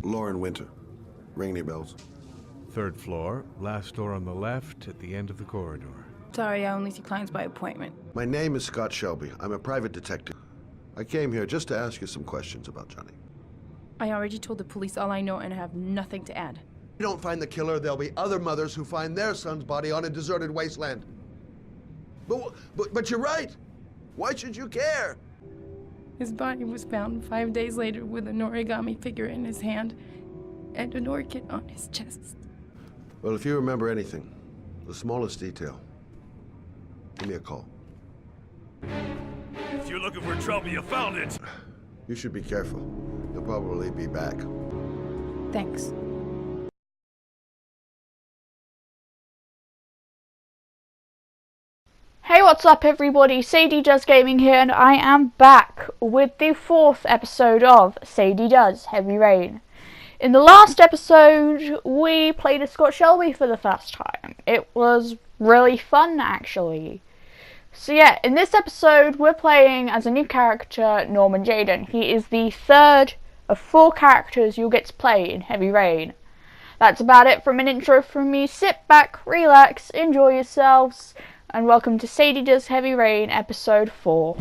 Lauren Winter. Ring any bells? 3rd floor, last door on the left at the end of the corridor. Sorry, I only see clients by appointment. My name is Scott Shelby. I'm a private detective. I came here just to ask you some questions about Johnny. I already told the police all I know and I have nothing to add. If you don't find the killer, there'll be other mothers who find their son's body on a deserted wasteland. But you're right. Why should you care? His body was found 5 days later with an origami figure in his hand and an orchid on his chest. Well, if you remember anything, the smallest detail, give me a call. If you're looking for trouble, you found it. You should be careful. He'll probably be back. Thanks. Hey, what's up everybody, Sadie Does Gaming here, and I am back with the 4th episode of Sadie Does Heavy Rain. In the last episode, we played as Scott Shelby for the first time. It was really fun, actually. So yeah, in this episode, we're playing as a new character, Norman Jayden. He is the 3rd of 4 characters you'll get to play in Heavy Rain. That's about it from an intro from me. Sit back, relax, enjoy yourselves, and welcome to Sadie Does Heavy Rain, episode 4.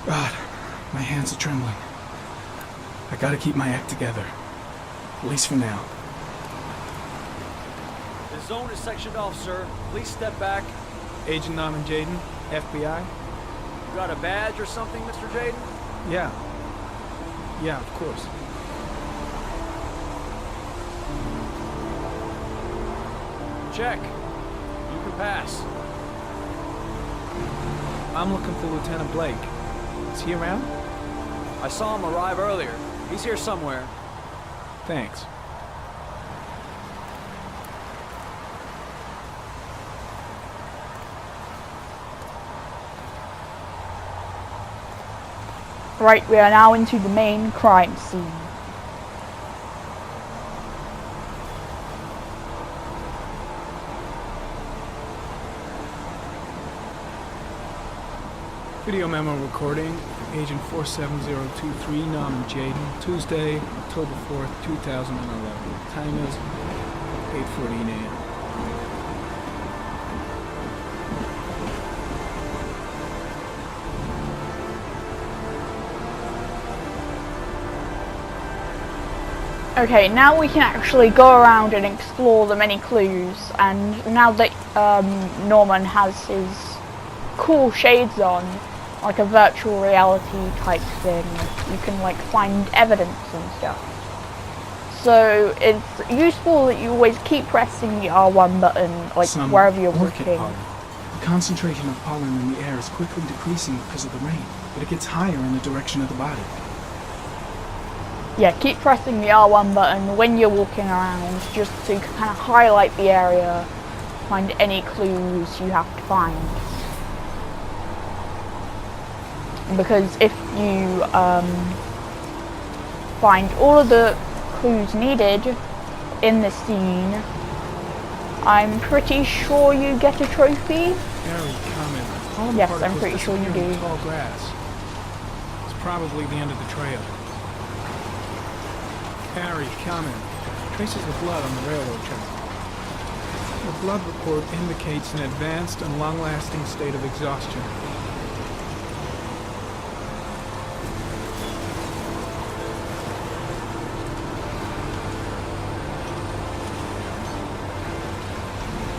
God, my hands are trembling. I gotta keep my act together. At least for now. The zone is sectioned off, sir. Please step back. Agent Norman Jayden, FBI? You got a badge or something, Mr. Jayden? Yeah. Yeah, of course. Check. You can pass. I'm looking for Lieutenant Blake. Is he around? I saw him arrive earlier. He's here somewhere. Thanks. Right, we are now into the main crime scene. Video memo recording, Agent 47023, Norman Jayden, Tuesday, October 4th, 2011. Time is 8:14 a.m. Okay, now we can actually go around and explore the many clues, and now that Norman has his cool shades on, like a virtual reality type thing, you can like find evidence and stuff. So it's useful that you always keep pressing the R1 button, like wherever you're looking. The concentration of pollen in the air is quickly decreasing because of the rain, but it gets higher in the direction of the body. Yeah, keep pressing the R1 button when you're walking around, just to kind of highlight the area, find any clues you have to find. Because if you find all of the clues needed in the scene, I'm pretty sure you get a trophy. Yes, I'm pretty sure you do. Tall grass. It's probably the end of the trail. Harry, comment. Traces of blood on the railroad track. The blood report indicates an advanced and long-lasting state of exhaustion.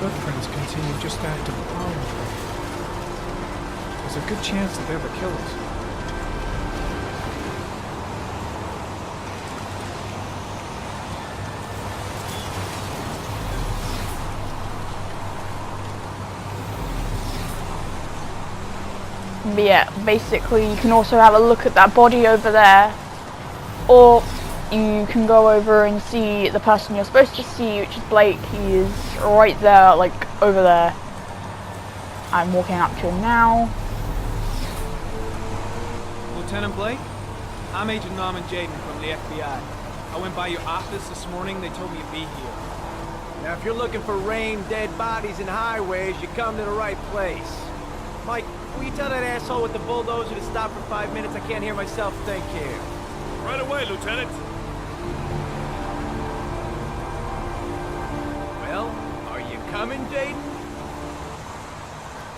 Footprints continue just after the power. There's a good chance that they'll ever kill us. But yeah, basically you can also have a look at that body over there, or you can go over and see the person you're supposed to see, which is Blake. He is right there, like over there. I'm walking up to him now. Lieutenant Blake? I'm Agent Norman Jayden from the FBI. I went by your office this morning. They told me you'd be here. Now, if you're looking for rain, dead bodies, and highways, you come to the right place. Mike, will you tell that asshole with the bulldozer to stop for 5 minutes? I can't hear myself think here. Right away, Lieutenant. Well, are you coming, Jayden?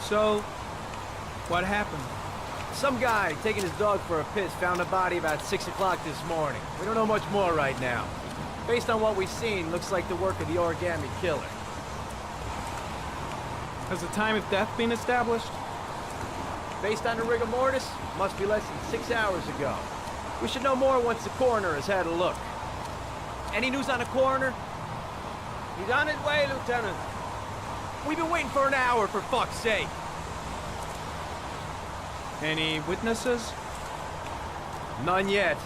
So, what happened? Some guy taking his dog for a piss found a body about 6 o'clock this morning. We don't know much more right now. Based on what we've seen, looks like the work of the origami killer. Has the time of death been established? Based on the rigor mortis, must be less than 6 hours ago. We should know more once the coroner has had a look. Any news on the coroner? He's on his way, Lieutenant. We've been waiting for an hour, for fuck's sake. Any witnesses? None yet.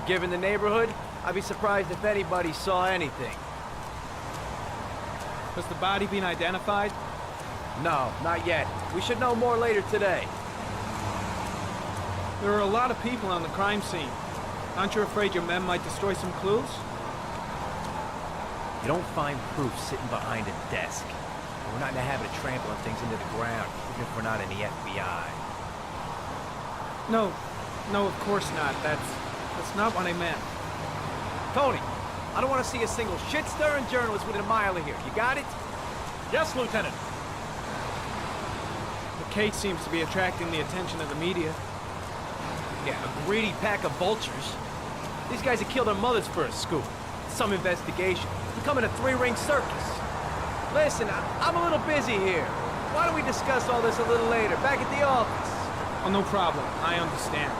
Given the neighborhood, I'd be surprised if anybody saw anything. Has the body been identified? No, not yet. We should know more later today. There are a lot of people on the crime scene. Aren't you afraid your men might destroy some clues? You don't find proof sitting behind a desk. We're not in the habit of trampling things into the ground, even if we're not in the FBI. No, of course not. That's not what I meant. Tony, I don't want to see a single shit-stirring journalist within a mile of here. You got it? Yes, Lieutenant. The case seems to be attracting the attention of the media. Yeah, a greedy pack of vultures. These guys have killed their mothers for a scoop. Some investigation. Becoming a three-ring circus. Listen, I'm a little busy here. Why don't we discuss all this a little later, back at the office? Oh, no problem. I understand.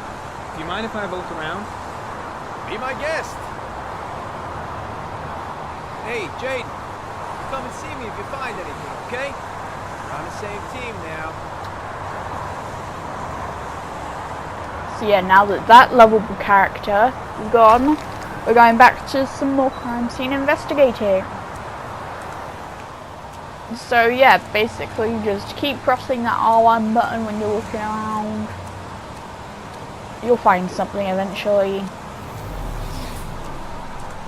Do you mind if I have a look around? Be my guest. Hey, Jayden, come and see me if you find anything, okay? We're on the same team now. So yeah, now that that lovable character is gone, we're going back to some more crime scene investigating. So yeah, basically just keep pressing that R1 button when you're looking around. You'll find something eventually.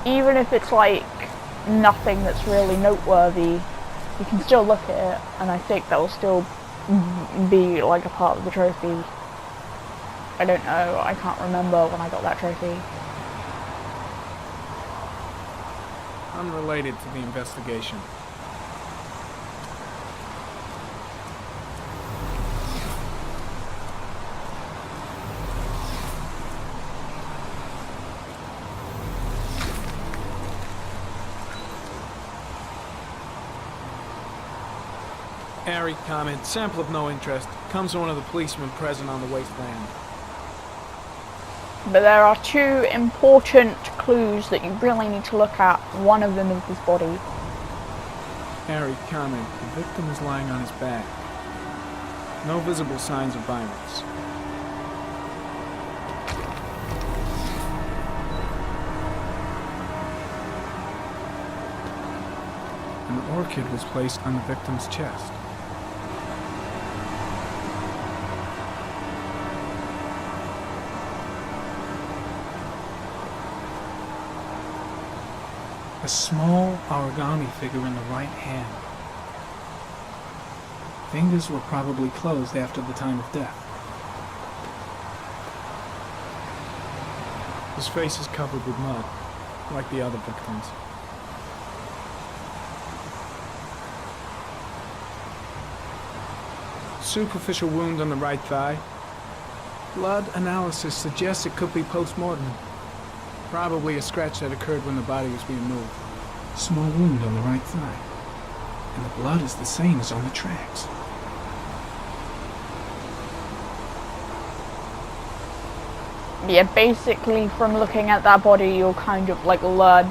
Even if it's like nothing that's really noteworthy, you can still look at it, and I think that will still be like a part of the trophy. I don't know, I can't remember when I got that trophy. Unrelated to the investigation. Harry comment, sample of no interest. Comes from one of the policemen present on the wasteland. But there are two important clues that you really need to look at. One of them is this body. Harry comment, the victim is lying on his back. No visible signs of violence. An orchid was placed on the victim's chest. A small origami figure in the right hand. Fingers were probably closed after the time of death. His face is covered with mud, like the other victims. Superficial wound on the right thigh. Blood analysis suggests it could be post-mortem. Probably a scratch that occurred when the body was being moved. Small wound on the right thigh. And the blood is the same as on the tracks. Yeah, basically from looking at that body, you'll kind of like learn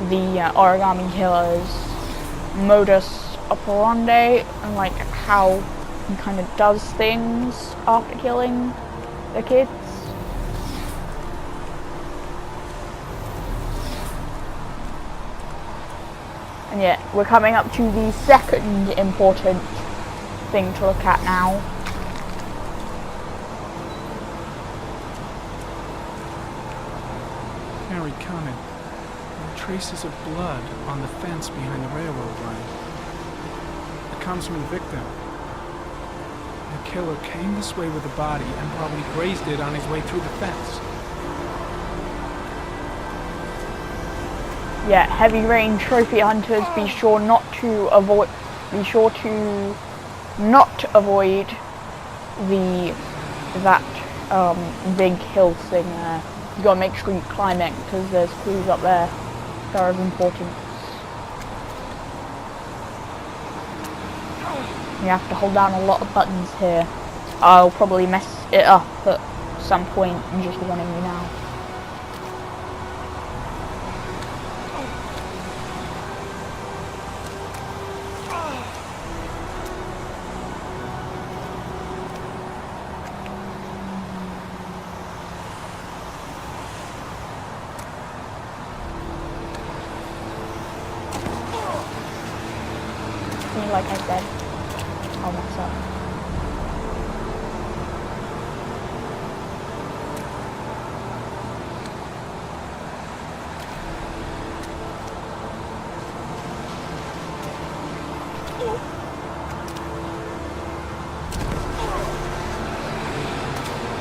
the origami killer's modus operandi and like how he kind of does things after killing the kids. And yeah, we're coming up to the second important thing to look at now. Very common. There are traces of blood on the fence behind the railroad line. It comes from the victim. The killer came this way with the body and probably grazed it on his way through the fence. Yeah, heavy rain trophy hunters, be sure to not avoid that big hill thing there. You gotta make sure you climb it because there's clues up there that are of importance. You have to hold down a lot of buttons here. I'll probably mess it up at some point, I'm just warning you now. Like I said, I'll mess up.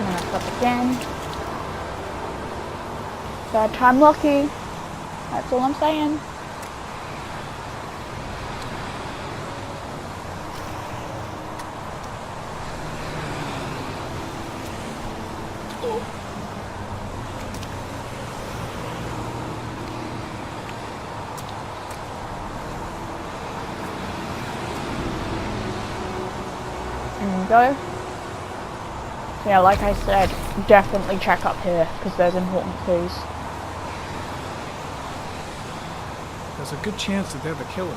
Mess up again. Third time lucky. That's all I'm saying. Go. So yeah, like I said, definitely check up here because there's important clues. There's a good chance that they're the killers.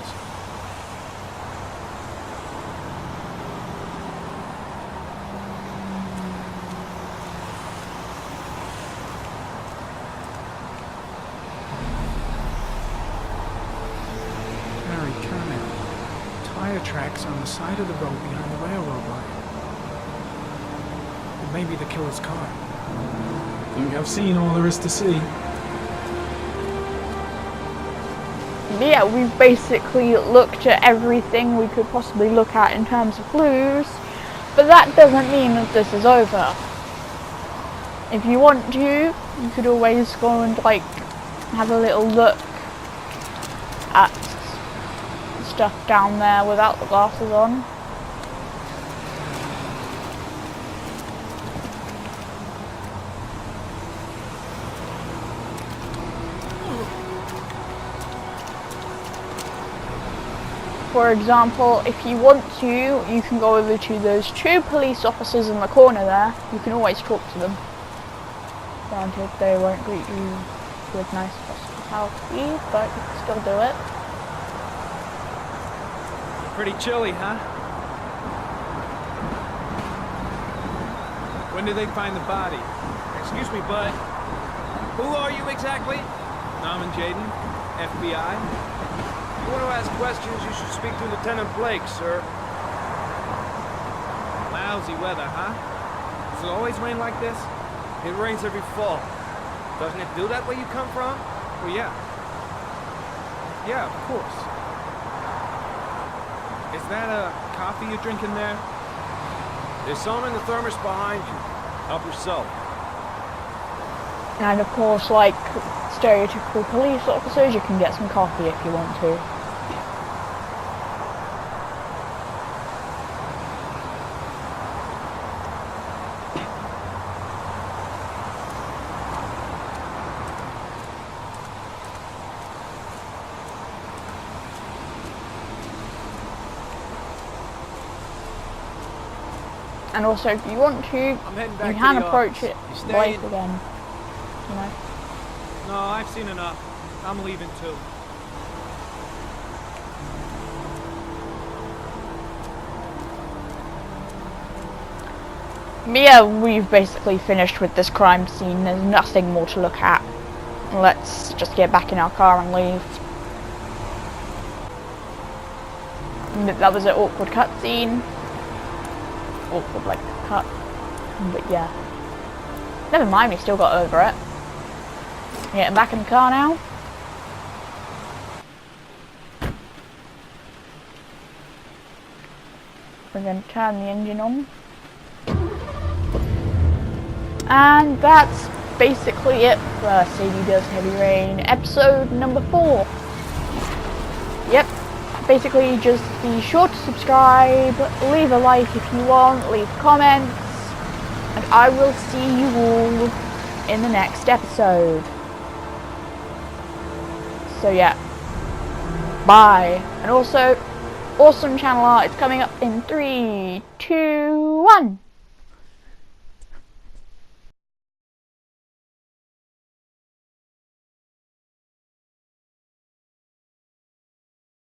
Very common. Tire tracks on the side of the road behind the railroad line. Maybe the killer's car. Think I've seen all there is to see. Yeah, we've basically looked at everything we could possibly look at in terms of clues, but that doesn't mean that this is over. If you want to, you could always go and like have a little look at stuff down there without the glasses on. For example, if you want to, you can go over to those two police officers in the corner there. You can always talk to them. Granted, they won't greet you with nice hospitality, but you can still do it. Pretty chilly, huh? When did they find the body? Excuse me, bud. Who are you exactly? Norman Jayden, FBI. If you want to ask questions, you should speak to Lieutenant Blake, sir. Lousy weather, huh? Does it always rain like this? It rains every fall. Doesn't it do that where you come from? Well, yeah. Yeah, of course. Is that a coffee you're drinking there? There's some in the thermos behind you. Help yourself. And of course, like stereotypical police officers, you can get some coffee if you want to. And also, if you want to, you I'm heading back can to the approach office. it You Blake staying? again. You know. No, I've seen enough. I'm leaving too. But yeah, we've basically finished with this crime scene. There's nothing more to look at. Let's just get back in our car and leave. That was an awkward cutscene. Awkward, like, cut. But yeah. Never mind, we still got over it. Getting back in the car now. We're going to turn the engine on. And that's basically it for Sadie Does Heavy Rain, episode number 4. Yep, basically just be sure to subscribe, leave a like if you want, leave comments, and I will see you all in the next episode. So yeah, bye. And also, awesome channel art is coming up in 3, 2, 1.